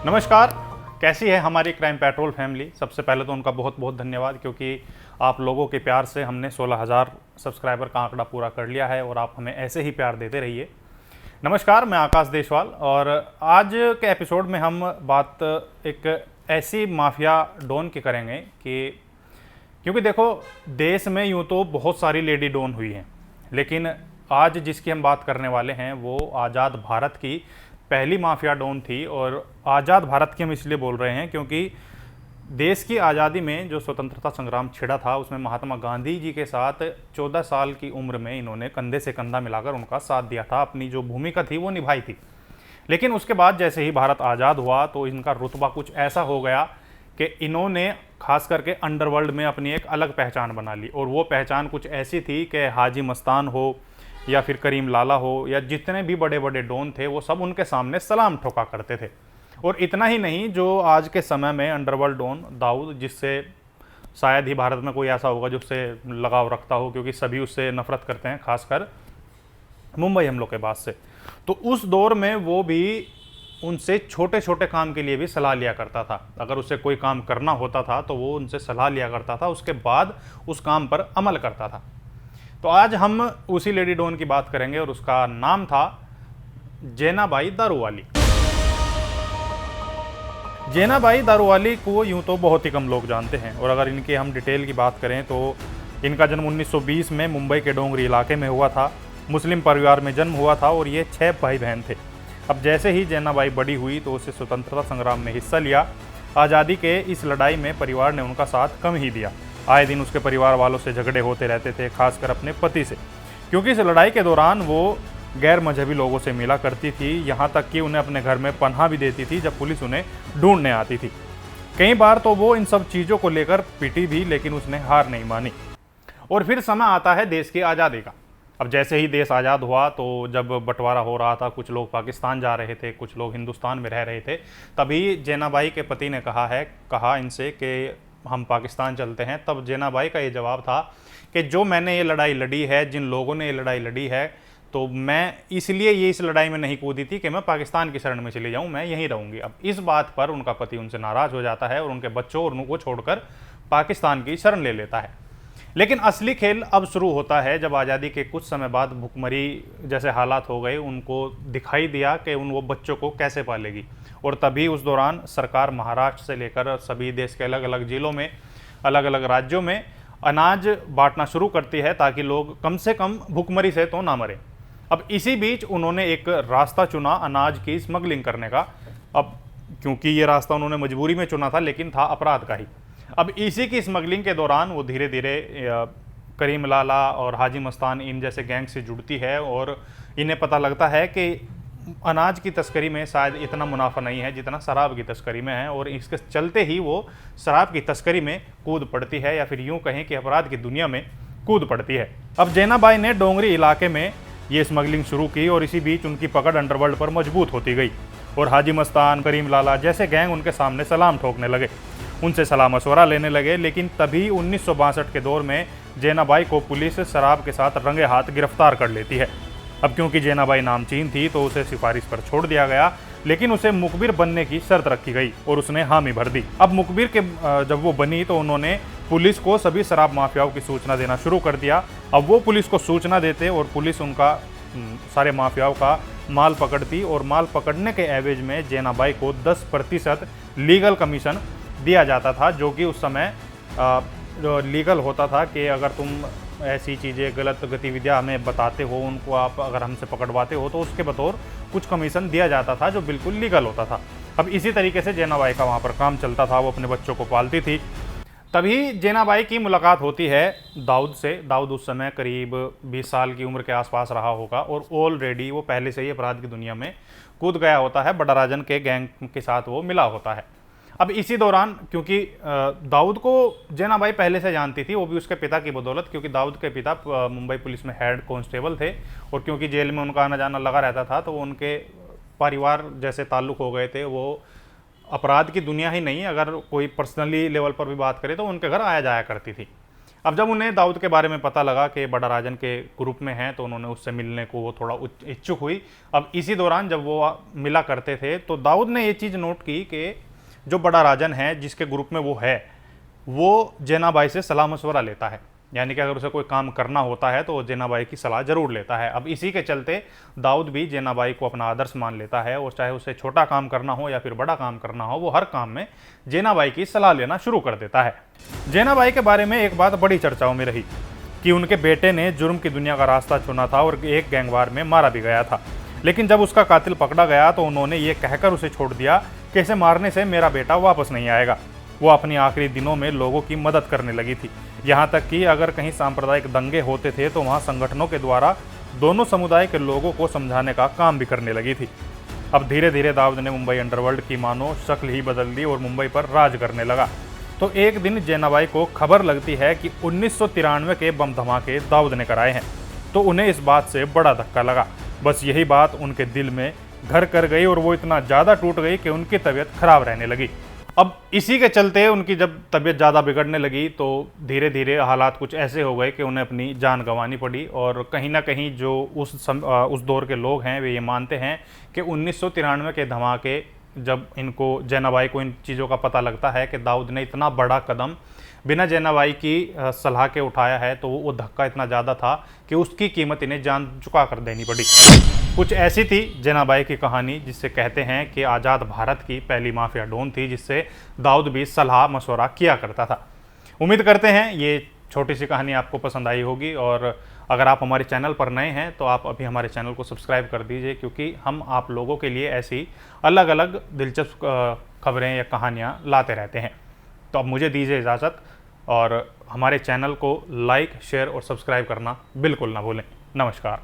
नमस्कार। कैसी है हमारी क्राइम पेट्रोल फैमिली। सबसे पहले तो उनका बहुत बहुत धन्यवाद, क्योंकि आप लोगों के प्यार से हमने 16,000 सब्सक्राइबर का आंकड़ा पूरा कर लिया है और आप हमें ऐसे ही प्यार देते रहिए। नमस्कार, मैं आकाश देशवाल और आज के एपिसोड में हम बात एक ऐसी माफिया डॉन की करेंगे कि क्योंकि देखो, देश में यूँ तो बहुत सारी लेडी डॉन हुई हैं, लेकिन आज जिसकी हम बात करने वाले हैं वो आज़ाद भारत की पहली माफिया डॉन थी। और आज़ाद भारत की हम इसलिए बोल रहे हैं क्योंकि देश की आज़ादी में जो स्वतंत्रता संग्राम छिड़ा था उसमें महात्मा गांधी जी के साथ 14 साल की उम्र में इन्होंने कंधे से कंधा मिलाकर उनका साथ दिया था, अपनी जो भूमिका थी वो निभाई थी। लेकिन उसके बाद जैसे ही भारत आज़ाद हुआ तो इनका रुतबा कुछ ऐसा हो गया कि इन्होंने खास करके अंडरवर्ल्ड में अपनी एक अलग पहचान बना ली। और वो पहचान कुछ ऐसी थी कि हाजी मस्तान हो या फिर करीम लाला हो या जितने भी बड़े बड़े डॉन थे वो सब उनके सामने सलाम ठोका करते थे। और इतना ही नहीं, जो आज के समय में अंडरवर्ल्ड डॉन दाऊद, जिससे शायद ही भारत में कोई ऐसा होगा जो उससे लगाव रखता हो, क्योंकि सभी उससे नफरत करते हैं, खासकर मुंबई हमलों के बाद से। तो उस दौर में वो भी उनसे छोटे छोटे काम के लिए भी सलाह लिया करता था। अगर उसे कोई काम करना होता था तो वो उनसे सलाह लिया करता था, उसके बाद उस काम पर अमल करता था। तो आज हम उसी लेडी डॉन की बात करेंगे और उसका नाम था जैनाबाई दारूवाली। जैनाबाई दारूवाली को यूं तो बहुत ही कम लोग जानते हैं, और अगर इनकी हम डिटेल की बात करें तो इनका जन्म 1920 में मुंबई के डोंगरी इलाके में हुआ था। मुस्लिम परिवार में जन्म हुआ था और ये 6 भाई बहन थे। अब जैसे ही जैनाबाई बड़ी हुई तो उसे स्वतंत्रता संग्राम में हिस्सा लिया। आज़ादी के इस लड़ाई में परिवार ने उनका साथ कम ही दिया। आए दिन उसके परिवार वालों से झगड़े होते रहते थे, खासकर अपने पति से, क्योंकि इस लड़ाई के दौरान वो गैर मजहबी लोगों से मिला करती थी। यहाँ तक कि उन्हें अपने घर में पनाह भी देती थी जब पुलिस उन्हें ढूंढने आती थी। कई बार तो वो इन सब चीज़ों को लेकर पिटी भी, लेकिन उसने हार नहीं मानी। और फिर समय आता है देश की आज़ादी का। अब जैसे ही देश आज़ाद हुआ तो जब बंटवारा हो रहा था, कुछ लोग पाकिस्तान जा रहे थे, कुछ लोग हिंदुस्तान में रह रहे थे, तभी जैनाबाई के पति ने कहा इनसे कि हम पाकिस्तान चलते हैं। तब जैनाबाई का ये जवाब था कि जो मैंने ये लड़ाई लड़ी है, जिन लोगों ने ये लड़ाई लड़ी है, तो मैं इसलिए ये इस लड़ाई में नहीं कूदी थी कि मैं पाकिस्तान की शरण में चली जाऊं, मैं यहीं रहूंगी। अब इस बात पर उनका पति उनसे नाराज़ हो जाता है और उनके बच्चों और उनको छोड़कर पाकिस्तान की शरण ले लेता है। लेकिन असली खेल अब शुरू होता है जब आज़ादी के कुछ समय बाद भुखमरी जैसे हालात हो गए। उनको दिखाई दिया कि वो बच्चों को कैसे पालेगी। और तभी उस दौरान सरकार महाराष्ट्र से लेकर सभी देश के अलग अलग जिलों में, अलग अलग राज्यों में अनाज बांटना शुरू करती है, ताकि लोग कम से कम भुखमरी से तो ना मरें। अब इसी बीच उन्होंने एक रास्ता चुना अनाज की स्मगलिंग करने का। अब क्योंकि ये रास्ता उन्होंने मजबूरी में चुना था, लेकिन था अपराध का ही। अब इसी की स्मगलिंग के दौरान वो धीरे धीरे करीम लाला और हाजी मस्तान इन जैसे गैंग से जुड़ती है और इन्हें पता लगता है कि अनाज की तस्करी में शायद इतना मुनाफा नहीं है जितना शराब की तस्करी में है। और इसके चलते ही वो शराब की तस्करी में कूद पड़ती है, या फिर यूँ कहें कि अपराध की दुनिया में कूद पड़ती है। अब जैनाबाई ने डोंगरी इलाके में ये स्मगलिंग शुरू की और इसी बीच उनकी पकड़ अंडरवर्ल्ड पर मजबूत होती गई और हाजी मस्तान, करीम लाला जैसे गैंग उनके सामने सलाम ठोकने लगे, उनसे सलाह मशवरा लेने लगे। लेकिन तभी 1962 के दौर में जैनाबाई को पुलिस शराब के साथ रंगे हाथ गिरफ्तार कर लेती है। अब क्योंकि जैनाबाई नामचीन थी तो उसे सिफारिश पर छोड़ दिया गया, लेकिन उसे मुखबिर बनने की शर्त रखी गई और उसने हामी भर दी। अब मुखबिर के जब वो बनी तो उन्होंने पुलिस को सभी शराब माफियाओं की सूचना देना शुरू कर दिया। अब वो पुलिस को सूचना देते और पुलिस उनका सारे माफियाओं का माल पकड़ती, और माल पकड़ने के एवज में जैनाबाई को 10% लीगल कमीशन दिया जाता था, जो कि उस समय जो लीगल होता था कि अगर तुम ऐसी चीज़ें, गलत गतिविधियां हमें बताते हो, उनको आप अगर हमसे पकड़वाते हो तो उसके बतौर कुछ कमीशन दिया जाता था, जो बिल्कुल लीगल होता था। अब इसी तरीके से जैनाबाई का वहाँ पर काम चलता था, वो अपने बच्चों को पालती थी। तभी जैनाबाई की मुलाकात होती है दाऊद से। दाऊद उस समय करीब 20 साल की उम्र के आसपास रहा होगा और ऑलरेडी वो पहले से ही अपराध की दुनिया में कूद गया होता है। बड़ा राजन के गैंग के साथ वो मिला होता है। अब इसी दौरान, क्योंकि दाऊद को जैनाबाई पहले से जानती थी, वो भी उसके पिता की बदौलत, क्योंकि दाऊद के पिता मुंबई पुलिस में हेड कांस्टेबल थे और क्योंकि जेल में उनका आना जाना लगा रहता था तो उनके परिवार जैसे ताल्लुक़ हो गए थे। वो अपराध की दुनिया ही नहीं, अगर कोई पर्सनली लेवल पर भी बात करें तो उनके घर आया जाया करती थी। अब जब उन्हें दाऊद के बारे में पता लगा कि बड़ा राजन के ग्रुप में हैं, तो उन्होंने उससे मिलने को वो थोड़ा इच्छुक हुई। अब इसी दौरान जब वो मिला करते थे तो दाऊद ने ये चीज़ नोट की कि जो बड़ा राजन है जिसके ग्रुप में वो है, वो जेनाबाई से सलाह मशवरा लेता है, यानी कि अगर उसे कोई काम करना होता है तो वो जेनाबाई की सलाह जरूर लेता है। अब इसी के चलते दाऊद भी जेनाबाई को अपना आदर्श मान लेता है, और चाहे उसे छोटा काम करना हो या फिर बड़ा काम करना हो, वो हर काम में जेनाबाई की सलाह लेना शुरू कर देता है। जेनाबाई के बारे में एक बात बड़ी चर्चाओं में रही कि उनके बेटे ने जुर्म की दुनिया का रास्ता चुना था और एक गैंगवार में मारा भी गया था, लेकिन जब उसका कातिल पकड़ा गया तो उन्होंने ये कहकर उसे छोड़ दिया कि इसे मारने से मेरा बेटा वापस नहीं आएगा। वो अपनी आखिरी दिनों में लोगों की मदद करने लगी थी, यहाँ तक कि अगर कहीं सांप्रदायिक दंगे होते थे तो वहाँ संगठनों के द्वारा दोनों समुदाय के लोगों को समझाने का काम भी करने लगी थी। अब धीरे धीरे दाऊद ने मुंबई अंडरवर्ल्ड की मानो शक्ल ही बदल दी और मुंबई पर राज करने लगा। तो एक दिन जेनाबाई को खबर लगती है कि 1993 के बम धमाके दाऊद ने कराए हैं, तो उन्हें इस बात से बड़ा धक्का लगा। बस यही बात उनके दिल में घर कर गई और वो इतना ज़्यादा टूट गई कि उनकी तबीयत खराब रहने लगी। अब इसी के चलते उनकी जब तबीयत ज़्यादा बिगड़ने लगी तो धीरे धीरे हालात कुछ ऐसे हो गए कि उन्हें अपनी जान गंवानी पड़ी। और कहीं ना कहीं जो उस दौर के लोग हैं वे ये मानते हैं कि 1993 के धमाके, जब इनको जेनाबाई को इन चीज़ों का पता लगता है कि दाऊद ने इतना बड़ा कदम बिना जेनाबाई की सलाह के उठाया है, तो वो धक्का इतना ज़्यादा था कि उसकी कीमत इन्हें जान चुका कर देनी पड़ी। कुछ ऐसी थी जेनाबाई की कहानी, जिससे कहते हैं कि आज़ाद भारत की पहली माफिया डॉन थी, जिससे दाऊद भी सलाह मशवरा किया करता था। उम्मीद करते हैं ये छोटी सी कहानी आपको पसंद आई होगी, और अगर आप हमारे चैनल पर नए हैं तो आप अभी हमारे चैनल को सब्सक्राइब कर दीजिए, क्योंकि हम आप लोगों के लिए ऐसी अलग अलग दिलचस्प खबरें या कहानियाँ लाते रहते हैं। तो अब मुझे दीजिए इजाज़त, और हमारे चैनल को लाइक, शेयर और सब्सक्राइब करना बिल्कुल ना भूलें। नमस्कार।